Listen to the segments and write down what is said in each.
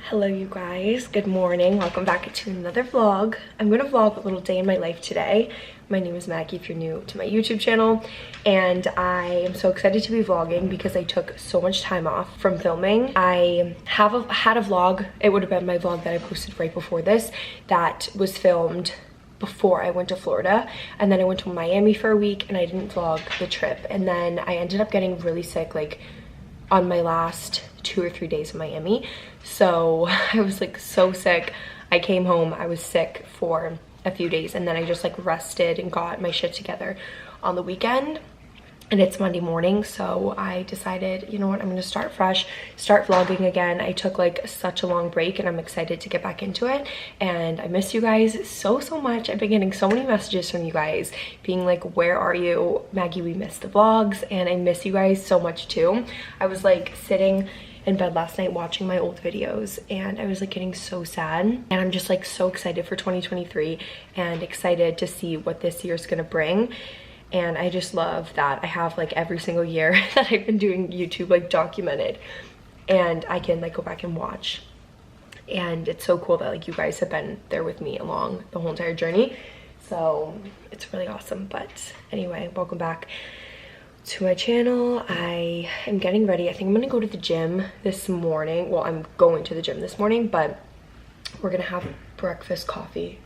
Hello you guys, good morning. Welcome back to another vlog. I'm gonna vlog a little day in my life today. My name is Maggie if you're new to my YouTube channel, and I am so excited to be vlogging because I took so much time off from filming. I had a vlog. It would have been my vlog that I posted right before this that was filmed before I went to Florida, and then I went to Miami for a week and I didn't vlog the trip, and then I ended up getting really sick like on my last 2 or 3 days in Miami. So I was like so sick. I came home, I was sick for a few days, and then I just like rested and got my shit together on the weekend. And it's Monday morning, so I decided, you know what, I'm gonna start fresh, start vlogging again. I took like such a long break and I'm excited to get back into it. And I miss you guys so much. I've been getting so many messages from you guys being like, where are you? Maggie, we missed the vlogs, and I miss you guys so much too. I was like sitting in bed last night watching my old videos and I was like getting so sad, and I'm just like so excited for 2023 and excited to see what this year's gonna bring. And I just love that I have like every single year that I've been doing YouTube like documented, and I can like go back and watch. And it's so cool that like you guys have been there with me along the whole entire journey. So it's really awesome. But anyway, welcome back to my channel. I am getting ready. I think I'm gonna go to the gym this morning. Well, I'm going to the gym this morning, but we're gonna have breakfast, coffee,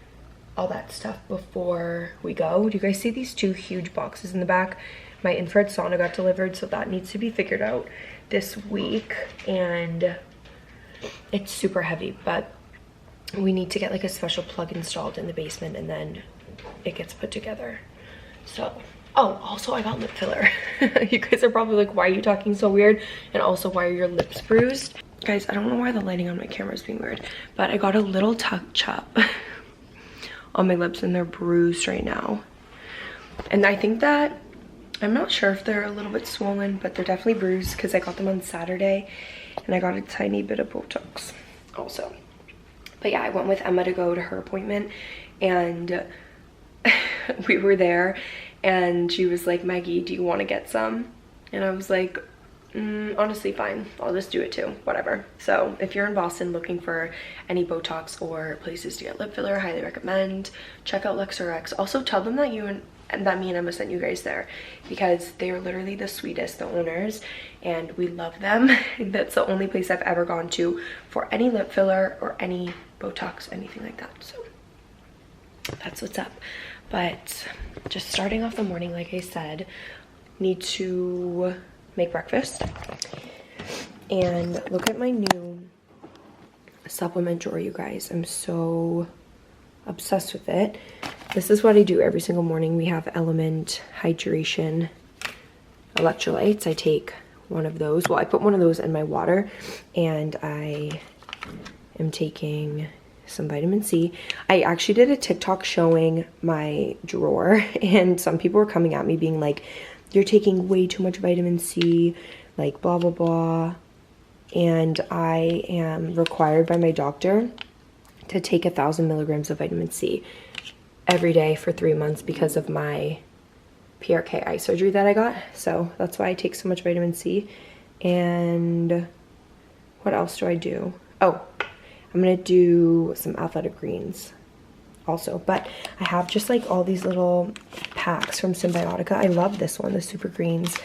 all that stuff before we go. Do you guys see these two huge boxes in the back? My infrared sauna got delivered, so that needs to be figured out this week, and it's super heavy, but we need to get like a special plug installed in the basement and then it gets put together. So oh, also I got lip filler. You guys are probably like, why are you talking so weird? And also, why are your lips bruised? Guys, I don't know why the lighting on my camera is being weird, but I got a little touch up on my lips and they're bruised right now. And I think that, I'm not sure if they're a little bit swollen, but they're definitely bruised because I got them on Saturday and I got a tiny bit of botox also. But yeah, I went with Emma to go to her appointment, and we were there and she was like, Maggie, do you want to get some? And I was like, honestly, fine, I'll just do it too, whatever. So if you're in Boston looking for any Botox or places to get lip filler, highly recommend. Check out LuxRx. Also tell them that that me and Emma sent you guys there, because they are literally the sweetest, the owners, and we love them. That's the only place I've ever gone to for any lip filler or any Botox, anything like that. So that's what's up. But just starting off the morning, like I said, need to make breakfast. And look at my new supplement drawer, you guys. I'm so obsessed with it. This is what I do every single morning. We have Element Hydration electrolytes. I take one of those. Well, I put one of those in my water, and I am taking some vitamin C. I actually did a TikTok showing my drawer, and some people were coming at me being like, you're taking way too much vitamin C, like blah blah blah. And I am required by my doctor to take 1,000 milligrams of vitamin C every day for 3 months because of my PRK eye surgery that I got. So that's why I take so much vitamin C. And what else do I do? Oh, I'm gonna do some athletic greens also, but I have just like all these little packs from Symbiotica. I love this one, the super greens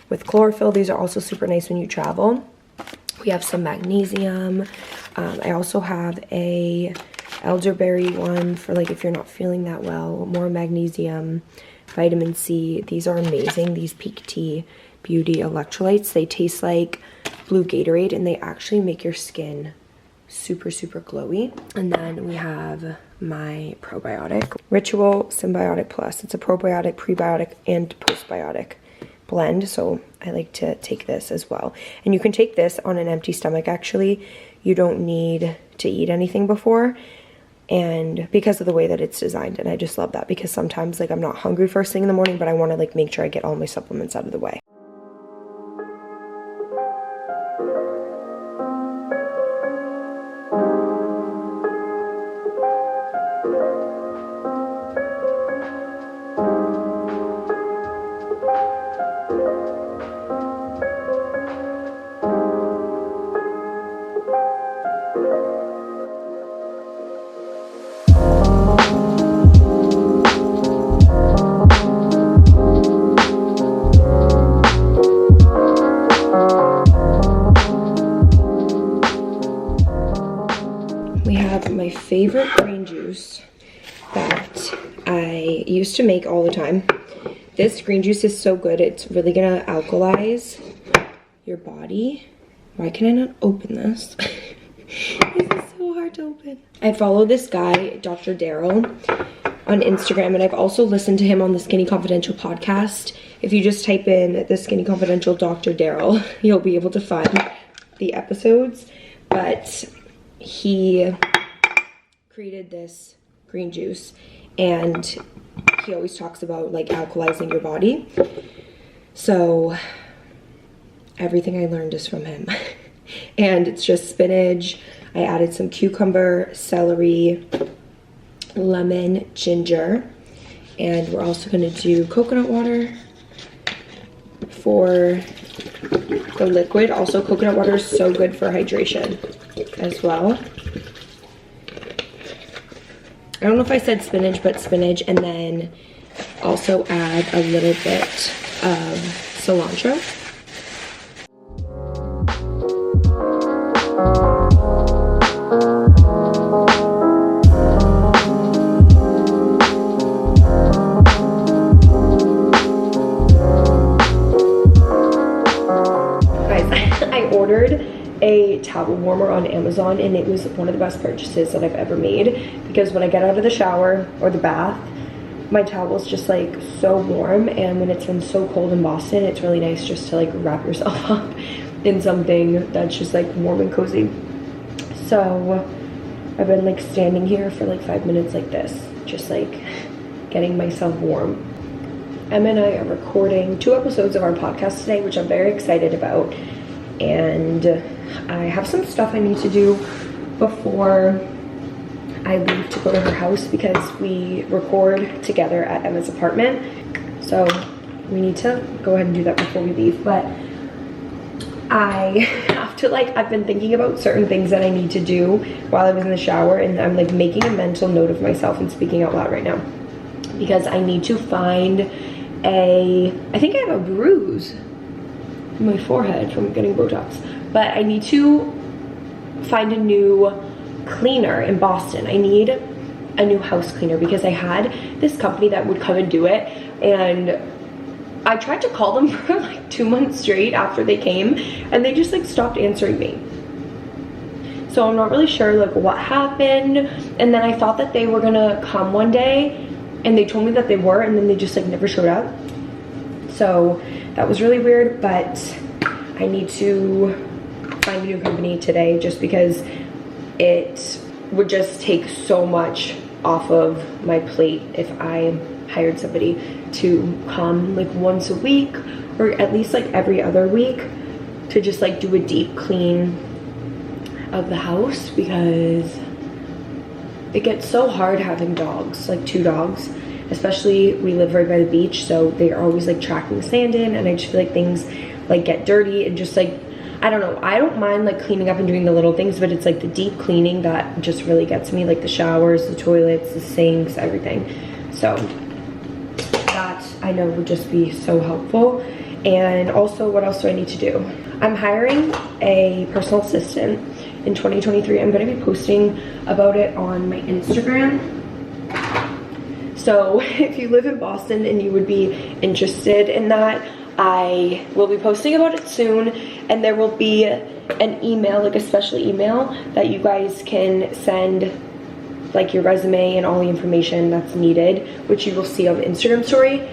with chlorophyll. These are also super nice when you travel. We have some magnesium. I also have a elderberry one for like if you're not feeling that well, more magnesium, vitamin C. These are amazing, these Peak Tea Beauty electrolytes. They taste like blue Gatorade, and they actually make your skin super glowy. And then we have my probiotic Ritual Symbiotic Plus. It's a probiotic, prebiotic, and postbiotic blend, so I like to take this as well. And you can take this on an empty stomach. Actually, you don't need to eat anything before, and because of the way that it's designed. And I just love that, because sometimes like I'm not hungry first thing in the morning, but I want to like make sure I get all my supplements out of the way. have my favorite green juice that I used to make all the time. This green juice is so good. It's really gonna alkalize your body. Why can I not open this? This is so hard to open. I follow this guy, Dr. Daryl, on Instagram, and I've also listened to him on the Skinny Confidential podcast. If you just type in the Skinny Confidential Dr. Daryl, you'll be able to find the episodes. But he created this green juice, and he always talks about like alkalizing your body. So everything I learned is from him. And it's just spinach. I added some cucumber, celery, lemon, ginger, and we're also gonna do coconut water for the liquid. Also, coconut water is so good for hydration as well. I don't know if I said spinach, but spinach, and then also add a little bit of cilantro. A towel warmer on Amazon, and it was one of the best purchases that I've ever made, because when I get out of the shower or the bath, my towel is just like so warm, and when it's been so cold in Boston, it's really nice just to like wrap yourself up in something that's just like warm and cozy. So I've been like standing here for like 5 minutes like this, just like getting myself warm. Emma and I are recording 2 episodes of our podcast today, which I'm very excited about. And I have some stuff I need to do before I leave to go to her house, because we record together at Emma's apartment. So we need to go ahead and do that before we leave. But I have to I've been thinking about certain things that I need to do while I was in the shower, and I'm like making a mental note of myself and speaking out loud right now, because I need to find I think I have a bruise in my forehead from getting botox, but I need to find a new cleaner in Boston. I need a new house cleaner, because I had this company that would come and do it, and I tried to call them for like 2 months straight after they came, and they just like stopped answering me. So I'm not really sure like what happened. And then I thought that they were gonna come one day, and they told me that they were, and then they just like never showed up. So that was really weird, but I need to find a new company today, just because it would just take so much off of my plate if I hired somebody to come like once a week, or at least like every other week, to just like do a deep clean of the house, because it gets so hard having dogs, like 2 dogs. Especially we live right by the beach, so they're always like tracking sand in, and I just feel like things like get dirty, and just like, I don't know, I don't mind like cleaning up and doing the little things, but it's like the deep cleaning that just really gets me, like the showers, the toilets, the sinks, everything. So that I know would just be so helpful. And also, what else do I need to do? I'm hiring a personal assistant in 2023. I'm going to be posting about it on my Instagram. So if you live in Boston and you would be interested in that, I will be posting about it soon, and there will be an email, like a special email that you guys can send like your resume and all the information that's needed, which you will see on the Instagram story.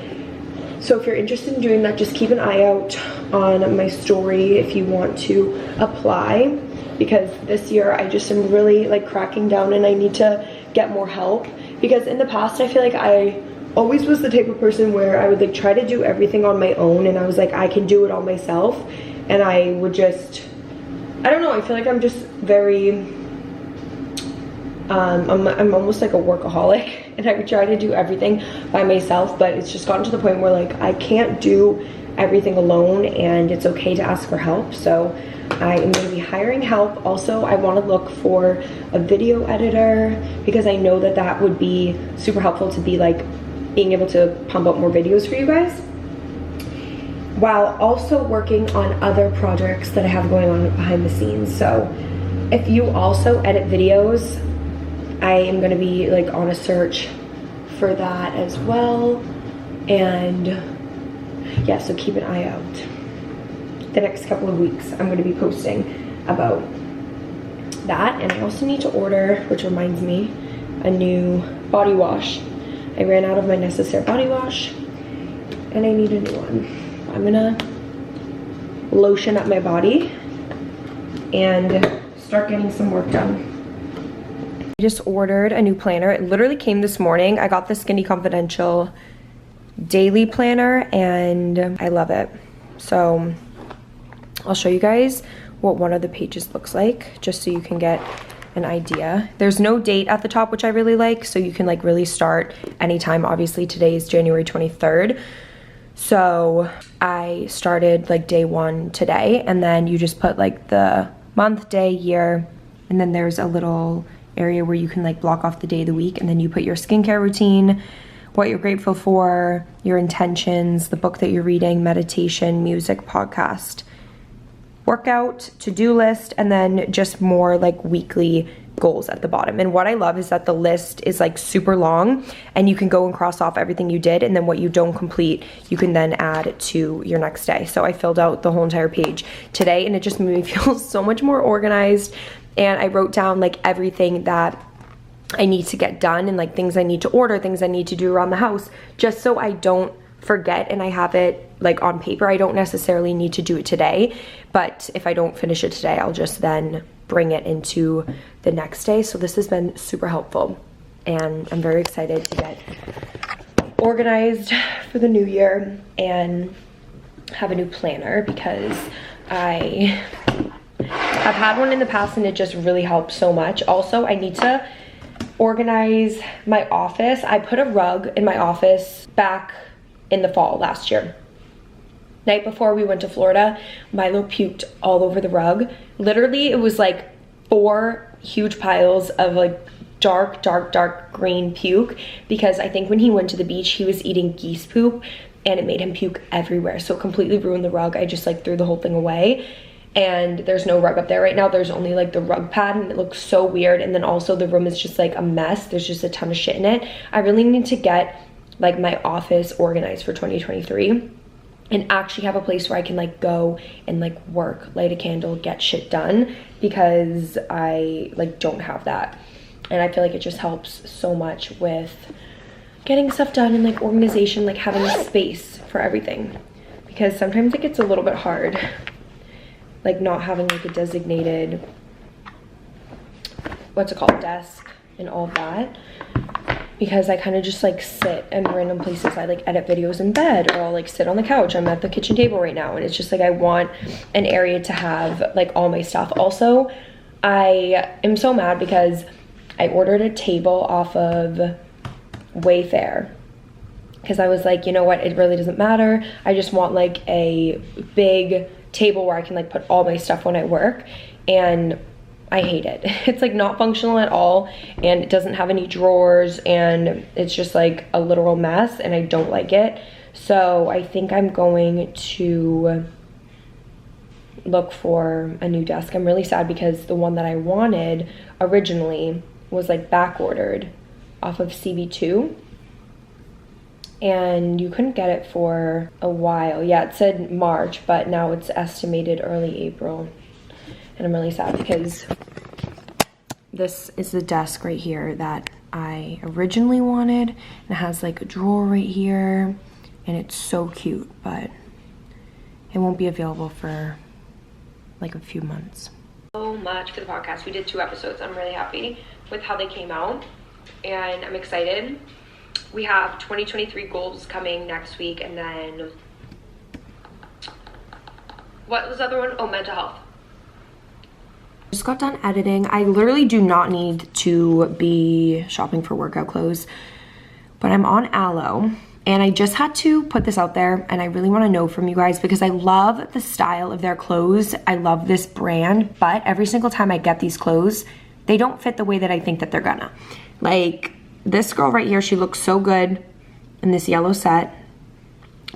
So if you're interested in doing that, just keep an eye out on my story if you want to apply, because this year I just am really like cracking down, and I need to get more help. Because in the past, I feel like I always was the type of person where I would like try to do everything on my own, and I was like, I can do it all myself, and I would just, I don't know, I feel like I'm just very, I'm almost like a workaholic, and I would try to do everything by myself, but it's just gotten to the point where like I can't do everything alone, and it's okay to ask for help. So I am going to be hiring help. Also, I want to look for a video editor, because I know that that would be super helpful to be like being able to pump up more videos for you guys, while also working on other projects that I have going on behind the scenes. So if you also edit videos, I am gonna be like on a search for that as well. And yeah, so keep an eye out. The next couple of weeks I'm gonna be posting about that. And I also need to order, which reminds me, a new body wash. I ran out of my Necessaire body wash and I need a new one. I'm gonna lotion up my body and start getting some work done. I just ordered a new planner. It literally came this morning. I got the Skinny Confidential daily planner and I love it. So I'll show you guys what one of the pages looks like, just so you can get an idea. There's no date at the top, which I really like, so you can like really start anytime. Obviously today is January 23rd. So I started like day 1 today, and then you just put like the month, day, year, and then there's a little area where you can like block off the day of the week, and then you put your skincare routine, what you're grateful for, your intentions, the book that you're reading, meditation, music, podcast, workout, to-do list, and then just more like weekly goals at the bottom. And what I love is that the list is like super long and you can go and cross off everything you did, and then what you don't complete you can then add to your next day. So I filled out the whole entire page today and it just made me feel so much more organized. And I wrote down like everything that I need to get done and like things I need to order, things I need to do around the house, just so I don't forget and I have it like on paper. I don't necessarily need to do it today, but if I don't finish it today, I'll just then bring it into the next day. So this has been super helpful and I'm very excited to get organized for the new year and have a new planner, because I've had one in the past and it just really helps so much. Also, I need to organize my office. I put a rug in my office back in the fall last year. Night before we went to Florida, Milo puked all over the rug. Literally, it was like 4 huge piles of like dark green puke, because I think when he went to the beach, he was eating geese poop and it made him puke everywhere. So it completely ruined the rug. I just like threw the whole thing away. And there's no rug up there right now. There's only like the rug pad and it looks so weird. And then also the room is just like a mess. There's just a ton of shit in it. I really need to get like my office organized for 2023 and actually have a place where I can like go and like work, light a candle, get shit done, because I like don't have that. And I feel like it just helps so much with getting stuff done and like organization, like having a space for everything, because sometimes it gets a little bit hard, like not having like a designated, what's it called, desk and all that, because I kind of just like sit in random places. I like edit videos in bed, or I'll like sit on the couch. I'm at the kitchen table right now, and it's just like I want an area to have like all my stuff. Also, I am so mad because I ordered a table off of Wayfair, because I was like, you know what, it really doesn't matter. I just want like a big table where I can like put all my stuff when I work, and I hate it. It's like not functional at all, and it doesn't have any drawers, and it's just like a literal mess, and I don't like it. So I think I'm going to look for a new desk. I'm really sad because the one that I wanted originally was like back ordered off of CB2, and you couldn't get it for a while. Yeah, it said March, but now it's estimated early April. And I'm really sad because this is the desk right here that I originally wanted. And it has like a drawer right here, and it's so cute, but it won't be available for like a few months. So much for the podcast. We did 2 episodes. I'm really happy with how they came out, and I'm excited. We have 2023 goals coming next week, and then what was the other one? Oh, mental health. Just got done editing. I literally do not need to be shopping for workout clothes, but I'm on Aloe, and I just had to put this out there, and I really want to know from you guys because I love the style of their clothes. I love this brand, but every single time I get these clothes, they don't fit the way that I think that they're gonna. Like this girl right here, she looks so good in this yellow set,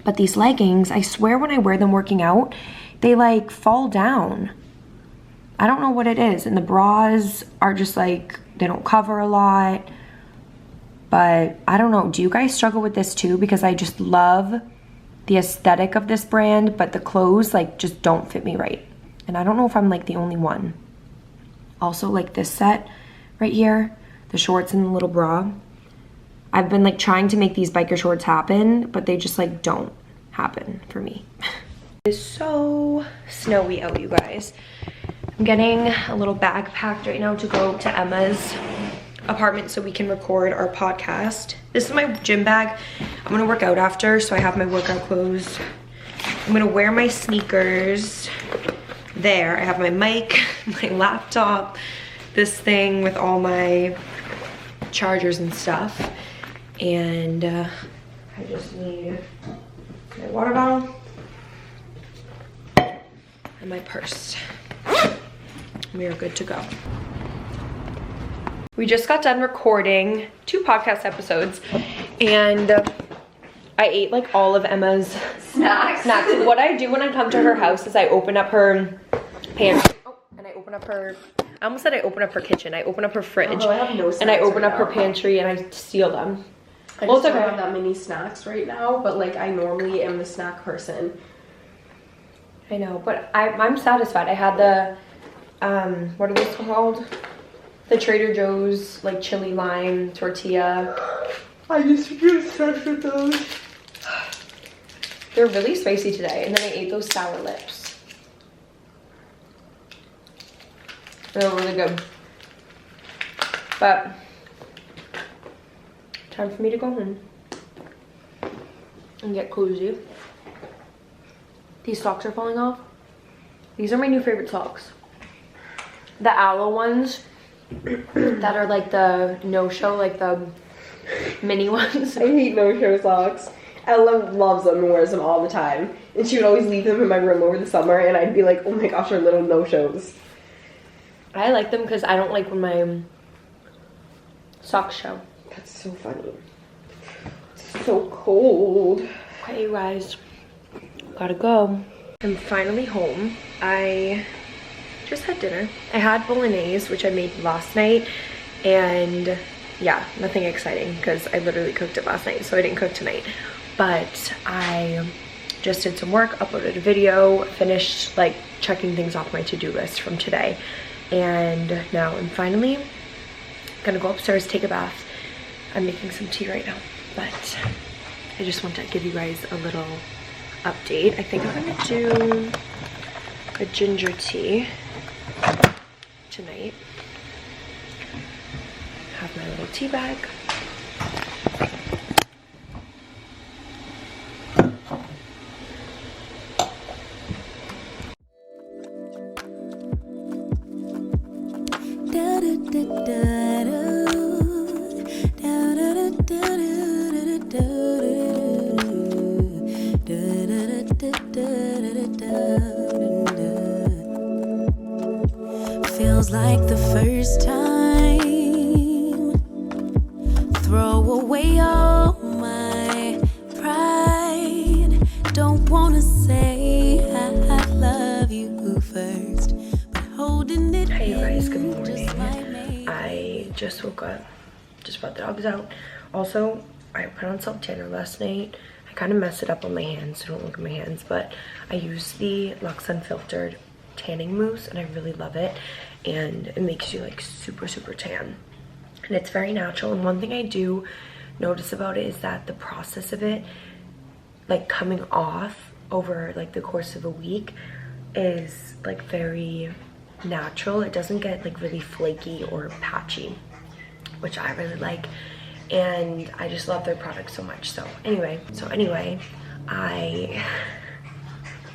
but these leggings, I swear when I wear them working out, they like fall down. I don't know what it is, and the bras are just like they don't cover a lot. But I don't know, do you guys struggle with this too? Because I just love the aesthetic of this brand, but the clothes like just don't fit me right. And I don't know if I'm like the only one. Also, like this set right here, the shorts and the little bra. I've been like trying to make these biker shorts happen, but they just like don't happen for me. It's so snowy out, you guys. I'm getting a little bag packed right now to go to Emma's apartment so we can record our podcast. This is my gym bag. I'm gonna work out after, so I have my workout clothes. I'm gonna wear my sneakers. There, I have my mic, my laptop, this thing with all my chargers and stuff. And I just need my water bottle and my purse. We are good to go. We just got done recording 2 podcast episodes, and I ate like all of Emma's snacks. What I do when I come to her house is I open up her pantry. Oh, and I open up her, I almost said I open up her kitchen. I open up her fridge. I have no snacks and I open right up now. her pantry and I steal them. I just don't have that many snacks right now, but like I normally am the snack person. I know, but I'm satisfied. I had the, what are those called? The Trader Joe's like chili lime tortilla. I just feel obsessed with those. They're really spicy today. And then I ate those sour lips. They're really good. But time for me to go home and get cozy. These socks are falling off. These are my new favorite socks. The aloe ones that are like the no-show, like the mini ones. I hate no-show socks. Ella loves them and wears them all the time. And she would always leave them in my room over the summer, and I'd be like, oh my gosh, they're little no-shows. I like them because I don't like when my socks show. That's so funny. It's so cold. Okay, you guys, gotta go. I'm finally home. I just had dinner. I had bolognese, which I made last night, and yeah, nothing exciting because I literally cooked it last night, so I didn't cook tonight. But I just did some work, uploaded a video, finished like checking things off my to-do list from today, and now I'm finally gonna go upstairs, take a bath. I'm making some tea right now, but I just want to give you guys a little update. I think I'm gonna do a ginger tea tonight. Have my little tea bag. Feels like the first time. Throw away all my pride. Don't wanna say I love you first, but holding it. Hey you guys, good morning. Just like me. I just woke up, just brought the dogs out. Also, I put on self tanner last night. I kind of messed it up on my hands, so don't look at my hands, but I used the Lux Unfiltered tanning mousse and I really love it, and it makes you like super tan, and it's very natural. And one thing I do notice about it is that the process of it like coming off over like the course of a week is like very natural. It doesn't get like really flaky or patchy, which I really like, and I just love their product so much. So anyway,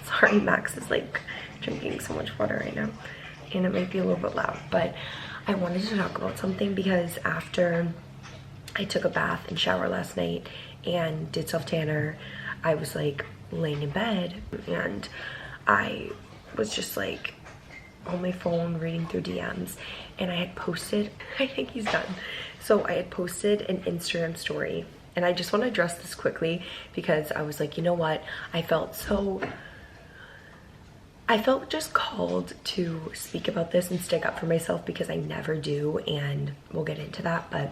sorry, Max is like drinking so much water right now and it might be a little bit loud, but I wanted to talk about something because after I took a bath and shower last night and did self tanner, I was like laying in bed and I was just like on my phone reading through DMs, and I had posted, I think he's done. So I had posted an Instagram story, and I just want to address this quickly because I was like, you know what? I I felt just called to speak about this and stick up for myself because I never do, and we'll get into that, but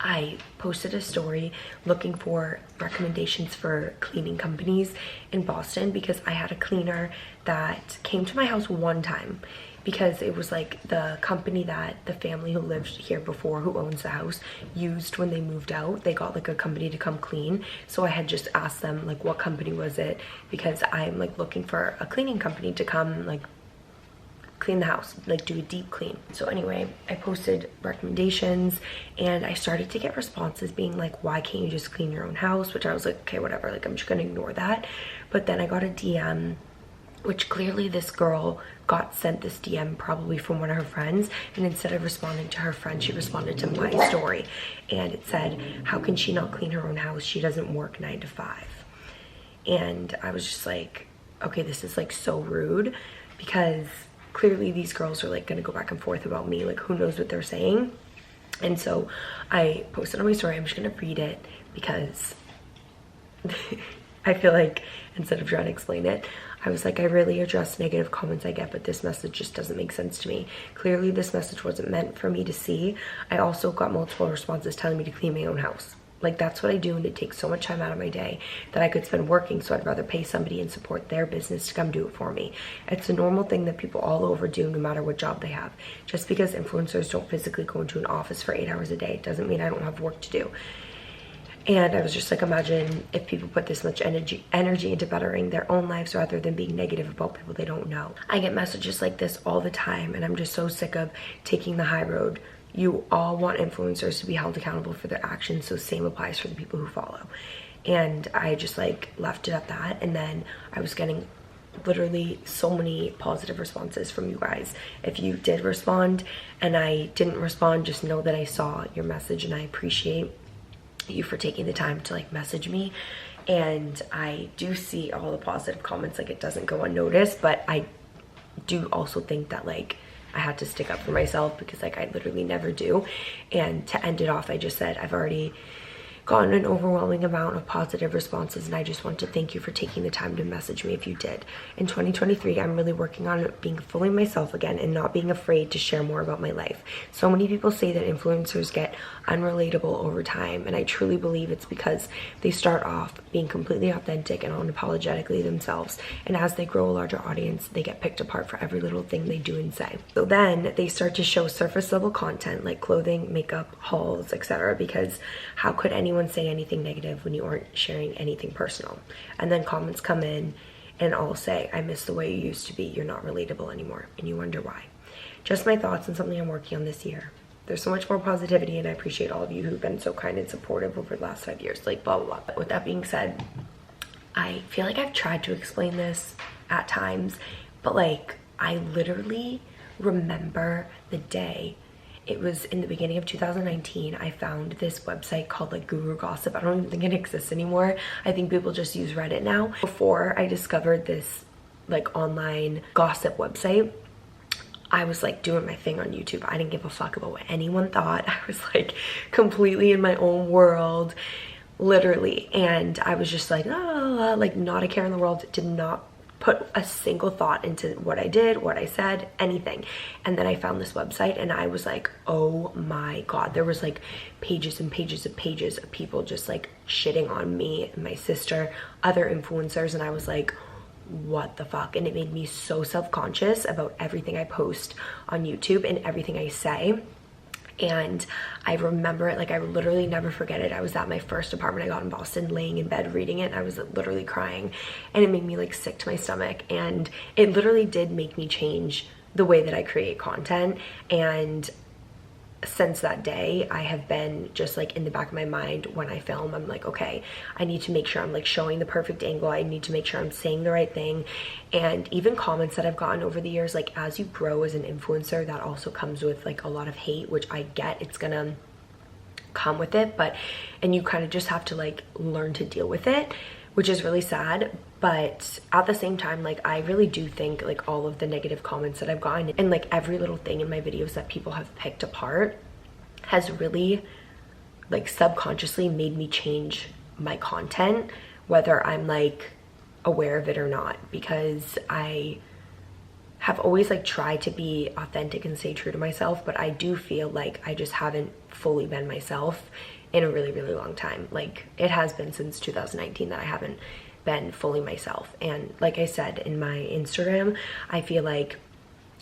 I posted a story looking for recommendations for cleaning companies in Boston because I had a cleaner that came to my house one time because it was like the company that the family who lived here before, who owns the house, used when they moved out. They got like a company to come clean. So I had just asked them like what company was it, because I'm like looking for a cleaning company to come like clean the house, like do a deep clean. So anyway, I posted recommendations and I started to get responses being like, why can't you just clean your own house? Which I was like, okay, whatever, like I'm just gonna ignore that. But then I got a DM, which clearly this girl got sent this DM probably from one of her friends, and instead of responding to her friend, she responded to my story, and it said, how can she not clean her own house? She doesn't work 9 to 5. And I was just like, okay, this is like so rude, because clearly these girls are like gonna go back and forth about me, like who knows what they're saying. And so I posted on my story, I'm just gonna read it because I feel like instead of trying to explain it, I was like, I really address negative comments I get, but this message just doesn't make sense to me. Clearly this message wasn't meant for me to see. I also got multiple responses telling me to clean my own house. Like that's what I do, and it takes so much time out of my day that I could spend working, so I'd rather pay somebody and support their business to come do it for me. It's a normal thing that people all over do no matter what job they have. Just because influencers don't physically go into an office for 8 hours a day doesn't mean I don't have work to do. And I was just like, imagine if people put this much energy into bettering their own lives rather than being negative about people they don't know. I get messages like this all the time, and I'm just so sick of taking the high road. You all want influencers to be held accountable for their actions, so same applies for the people who follow. And I just like left it at that, and then I was getting literally so many positive responses from you guys. If you did respond and I didn't respond, just know that I saw your message, and I appreciate you for taking the time to like message me. And I do see all the positive comments, like it doesn't go unnoticed, but I do also think that like I had to stick up for myself because like I literally never do. And to end it off, I just said I've already gotten an overwhelming amount of positive responses, and I just want to thank you for taking the time to message me if you did. In 2023, I'm really working on being fully myself again and not being afraid to share more about my life. So many people say that influencers get unrelatable over time, and I truly believe it's because they start off being completely authentic and unapologetically themselves, and as they grow a larger audience, they get picked apart for every little thing they do and say. So then they start to show surface level content like clothing, makeup, hauls, etc., because how could anyone say anything negative when you aren't sharing anything personal? And then comments come in and all say, I miss the way you used to be, you're not relatable anymore, and you wonder why. Just my thoughts and something I'm working on this year. There's so much more positivity, and I appreciate all of you who've been so kind and supportive over the last 5 years, like blah blah blah. But with that being said, I feel like I've tried to explain this at times, but like I literally remember the day. It was in the beginning of 2019. I found this website called like Guru Gossip. I don't even think it exists anymore. I think people just use Reddit now. Before I discovered this like online gossip website, I was like doing my thing on YouTube. I didn't give a fuck about what anyone thought. I was like completely in my own world, literally. And I was just like, like not a care in the world. Did not put a single thought into what I did, what I said, anything. And then I found this website, and I was like, oh my god, there was like pages and pages and pages of people just like shitting on me and my sister, other influencers, and I was like, what the fuck? And it made me so self-conscious about everything I post on YouTube and everything I say. And I remember it, like I literally never forget it. I was at my first apartment I got in Boston, laying in bed reading it, and I was literally crying, and it made me like sick to my stomach. And it literally did make me change the way that I create content. And since that day, I have been just like in the back of my mind when I film, I'm like, okay, I need to make sure I'm like showing the perfect angle. I need to make sure I'm saying the right thing. And even comments that I've gotten over the years, like as you grow as an influencer, that also comes with like a lot of hate, which I get, it's gonna come with it, but and you kind of just have to like learn to deal with it, which is really sad. But at the same time, like I really do think like all of the negative comments that I've gotten and like every little thing in my videos that people have picked apart has really like subconsciously made me change my content, whether I'm like aware of it or not, because I have always like tried to be authentic and stay true to myself, but I do feel like I just haven't fully been myself in a really, really long time. Like it has been since 2019 that I haven't been fully myself. And like I said in my Instagram, I feel like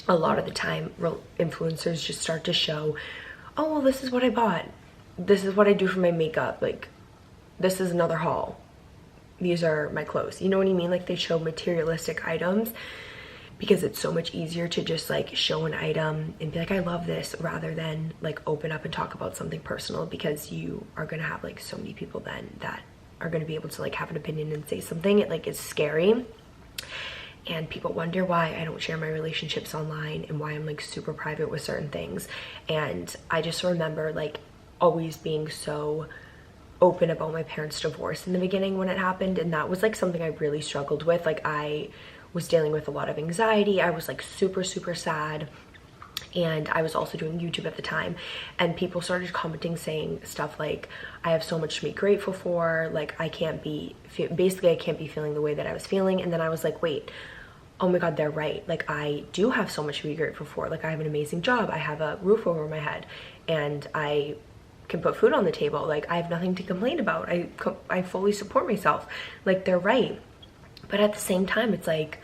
a lot of the time influencers just start to show, oh well, this is what I bought, this is what I do for my makeup, like this is another haul, these are my clothes, you know what I mean? Like they show materialistic items because it's so much easier to just like show an item and be like, I love this, rather than like open up and talk about something personal, because you are gonna have like so many people then that are gonna be able to like have an opinion and say something. It like is scary, and people wonder why I don't share my relationships online and why I'm like super private with certain things. And I just remember like always being so open about my parents' divorce in the beginning when it happened, and that was like something I really struggled with. Like I was dealing with a lot of anxiety. I was like super sad, and I was also doing YouTube at the time, and people started commenting saying stuff like, I have so much to be grateful for, like I can't be feeling the way that I was feeling. And then I was like, wait, oh my god, they're right. Like I do have so much to be grateful for. Like I have an amazing job, I have a roof over my head, and I can put food on the table. Like I have nothing to complain about. I fully support myself. Like they're right. But at the same time, it's like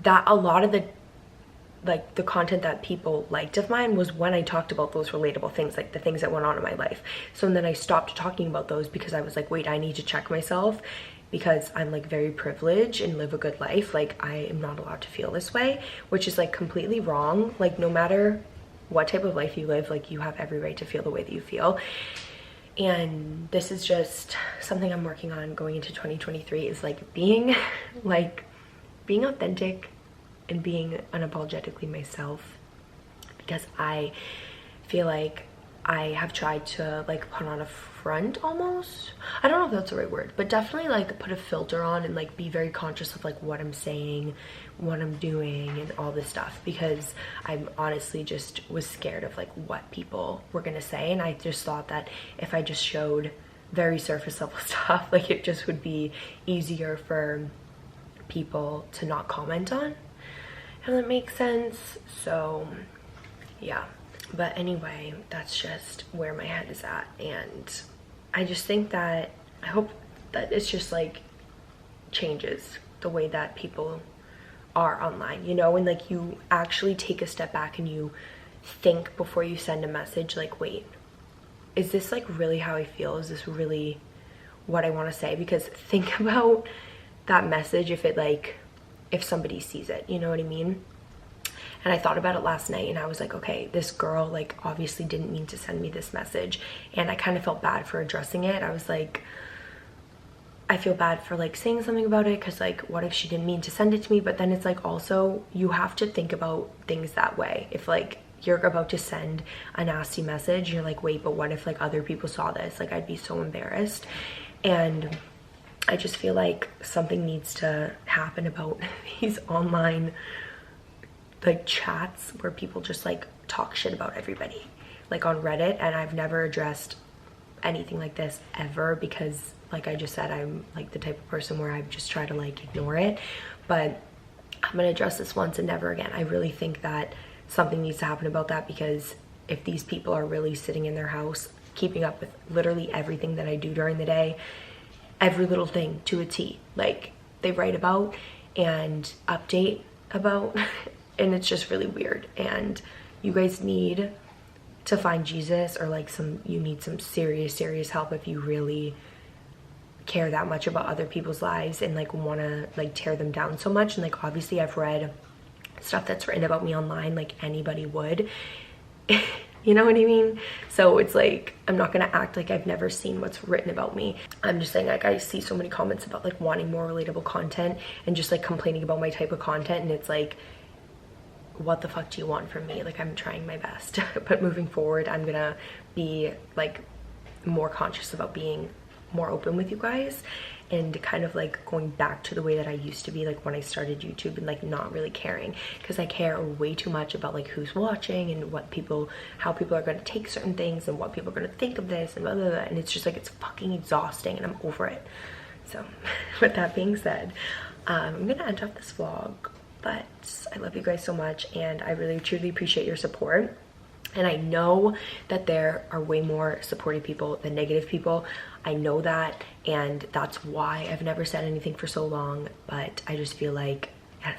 that a lot of the content that people liked of mine was when I talked about those relatable things, like the things that went on in my life. So then I stopped talking about those because I was like, wait, I need to check myself, because I'm like very privileged and live a good life. Like I am not allowed to feel this way, which is like completely wrong. Like no matter what type of life you live, like you have every right to feel the way that you feel. And this is just something I'm working on going into 2023, is like being authentic and being unapologetically myself, because I feel like I have tried to like put on a front almost. I don't know if that's the right word, but definitely like put a filter on and like be very conscious of like what I'm saying, what I'm doing, and all this stuff, because I honestly just was scared of like what people were gonna say. And I just thought that if I just showed very surface level stuff, like it just would be easier for people to not comment on. Does that make sense? So yeah. But anyway, that's just where my head is at. And I just think that, I hope that it's just like changes the way that people are online, you know, and like you actually take a step back and you think before you send a message, like, wait, is this like really how I feel? Is this really what I want to say? Because think about that message if somebody sees it, you know what I mean? And I thought about it last night, and I was like, okay, this girl like obviously didn't mean to send me this message, and I kind of felt bad for addressing it. I was like, I feel bad for like saying something about it, because like what if she didn't mean to send it to me? But then it's like, also you have to think about things that way. If like you're about to send a nasty message, you're like, wait, but what if like other people saw this? Like I'd be so embarrassed. And I just feel like something needs to happen about these online like chats where people just like talk shit about everybody, like on Reddit. And I've never addressed anything like this ever, because like I just said, I'm like the type of person where I just try to like ignore it. But I'm gonna address this once and never again. I really think that something needs to happen about that, because if these people are really sitting in their house keeping up with literally everything that I do during the day, every little thing to a T, like they write about and update about, and it's just really weird. And you guys need to find Jesus, or like you need some serious help if you really care that much about other people's lives and like want to like tear them down so much. And like obviously I've read stuff that's written about me online, like anybody would. You know what I mean? So it's like, I'm not gonna act like I've never seen what's written about me. I'm just saying, like I see so many comments about like wanting more relatable content and just like complaining about my type of content, and it's like, what the fuck do you want from me? Like I'm trying my best. But moving forward, I'm gonna be like more conscious about being more open with you guys, and kind of like going back to the way that I used to be, like when I started YouTube, and like not really caring, because I care way too much about like who's watching and how people are going to take certain things and what people are going to think of this and blah, blah, blah. And it's just like, it's fucking exhausting, and I'm over it. So with that being said, I'm gonna end off this vlog but I love you guys so much, and I really truly appreciate your support. And I know that there are way more supportive people than negative people. I know that, and that's why I've never said anything for so long, but I just feel like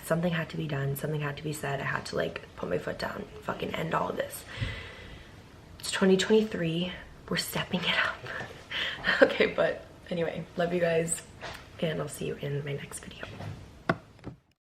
something had to be done, something had to be said. I had to like put my foot down, fucking end all of this. It's 2023, we're stepping it up. Okay, but anyway, love you guys, and I'll see you in my next video.